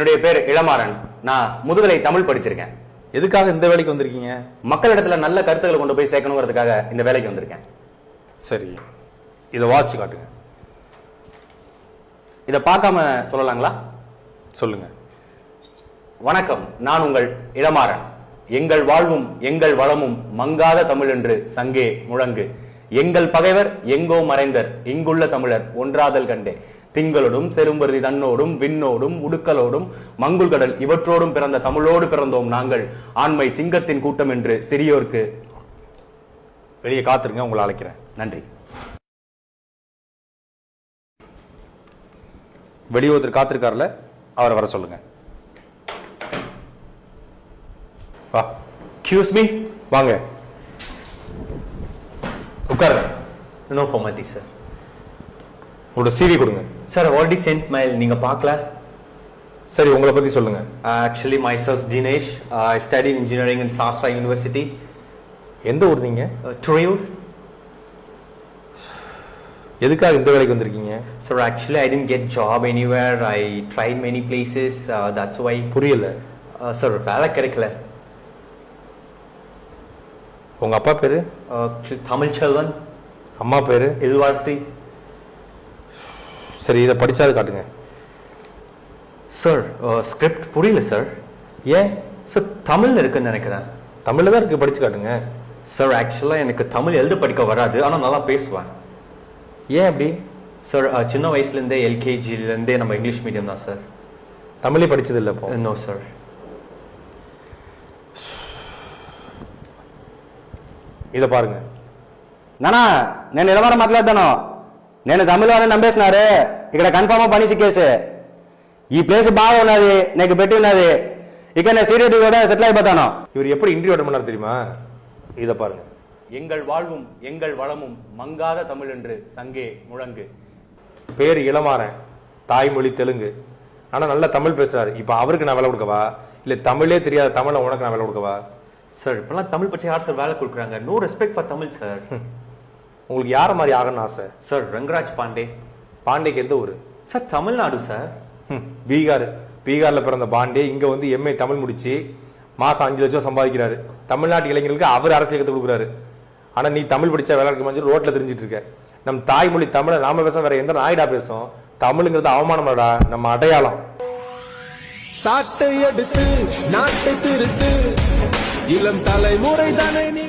என்னுடைய பேர் இளமாறன். நான் முதுகலை தமிழ் படிச்சிருக்கேன். எதுக்காக இந்த வேலைக்கு வந்திருக்கீங்க? மக்களிடத்துல நல்ல கருத்துக்களை கொண்டு போய் சேர்க்கணுங்கிறதுக்காக இந்த வேலைக்கு வந்திருக்கேன். சரி, இதை வாட்சி காட்டுங்க. இதை பார்க்காம சொல்லலாங்களா? சொல்லுங்க. வணக்கம், நான் உங்கள் இளமாறன். எங்கள் வாழ்வும் எங்கள் வளமும் மங்காத தமிழ் என்று சங்கே முழங்கு. எங்கள் பகைவர் எங்கோ மறைந்தர், இங்குள்ள தமிழர் ஒன்றாதல் கண்டே. திங்களோடும் செரும்பருதி தன்னோடும் விண்ணோடும் உடுக்கலோடும் மங்குள் கடல் இவற்றோடும் பிறந்த தமிழோடு பிறந்தோம் நாங்கள். ஆண்மை சிங்கத்தின் கூட்டம் என்று சிறியோர்க்கு. வெளியே காத்துருங்க, உங்களை அழைக்கிறேன். நன்றி. வெளியே ஒருத்தர் காத்திருக்காருல, அவரை வர சொல்லுங்க. வா. Excuse me. வாங்க, உட்காருங்க. No formality sir. உங்களோட சிவி கொடுங்க. சார் ஆல்ரெடி சென்ட் மெயில், நீங்க பார்க்கல? சரி, உங்களை பத்தி சொல்லுங்க. Actually myself Dinesh. I study engineering in Sastra university. எந்த ஊர் நீங்க? துறையூர். எதுக்காக இந்த வேலைக்கு வந்திருக்கீங்க? Sir, actually I didn't get job anywhere. I tried many places. That's why. புரியல. Sir, வேலை கிடைக்கல. உங்க அப்பா பேரு? தமிழ் செல்வன். அம்மா பேரு? இல்வாசி. சரி, இதை படிச்சாது காட்டுங்க. சார் ஸ்கிரிப்ட் புரியல சார். ஏன் சார்? தமிழ்ல இருக்குன்னு நினைக்கிறேன். தமிழ்ல தான் இருக்கு, படிச்சு காட்டுங்க. சார் ஆக்சுவலா எனக்கு தமிழ் எழுத படிக்க வராது, ஆனா நல்லா பேசுவேன். ஏன் அப்படி? சார் சின்ன வயசுலேருந்தே எல்கேஜிலேருந்தே நம்ம இங்கிலீஷ் மீடியம் தான் சார். தமிழே படிச்சது இல்லை? No sir. இதை పారుங்க. నానా నేను నిలవర మాట్లాడతాను. నేను తమిళ వాళ్ళని నమ్మేసినారు. ఇక్కడ కన్ఫర్మ్ పనిసి కేసు. ఈ ప్లేస్ బాగున్నది, నీకు పెట్టి ఉన్నది. ఇక నేను సీరియటీ కూడా సెటిల్ అయిపోతాను. இவர் எப்படி இன்டர்வியூ அட்டெண்ட் பண்ணாரு தெரியுமா? இதை பாருங்க. எங்கள் வாழ்வும் எங்கள் வளமும் மங்காத தமிழ் என்று சங்கே முழங்கு. பேர் இளமாறன், தாய்மொழி தெலுங்கு, ஆனா நல்லா தமிழ் பேசுறாரு. இப்ப அவருக்கு நான் வேலை கொடுக்கவா, இல்ல தமிழே தெரியாத தமிழ உனக்கு நான் வேலை கொடுக்கவா? சார் இப்பெல்லாம் தமிழ் பற்றி யார் சார் வேலை கொடுக்குறாங்க? No respect for Tamil sir. உங்களுக்கு யார மாதிரி ஆகணும்னு ஆசை? சார் ரங்கராஜ் பாண்டே. பாண்டேக்கு எந்த ஊரு? Sir Tamil Nadu sir. பீகார். பீகார்ல பிறந்த பாண்டே இங்க வந்து எம்ஏ தமிழ் முடிச்சு மாசம் 5 லட்சம் சம்பாதிக்கிறாரு. தமிழ்நாட்டு இளைஞர்களுக்கு அவர் அரசியல் கத்து கொடுக்குறாரு. ஆனா நீ தமிழ் படிச்சா வேலை இருக்க மாதிரி ரோட்ல தெரிஞ்சிட்டு இருக்க. நம் தாய்மொழி தமிழை நாம பேச வேற எந்த நாயிடா பேசும்? தமிழுங்கிறது அவமானமாடா, நம்ம அடையாளம். சாட்டை எடுத்து நாட்டை திருத்து, இளம் தலைமுறை தானே நீ.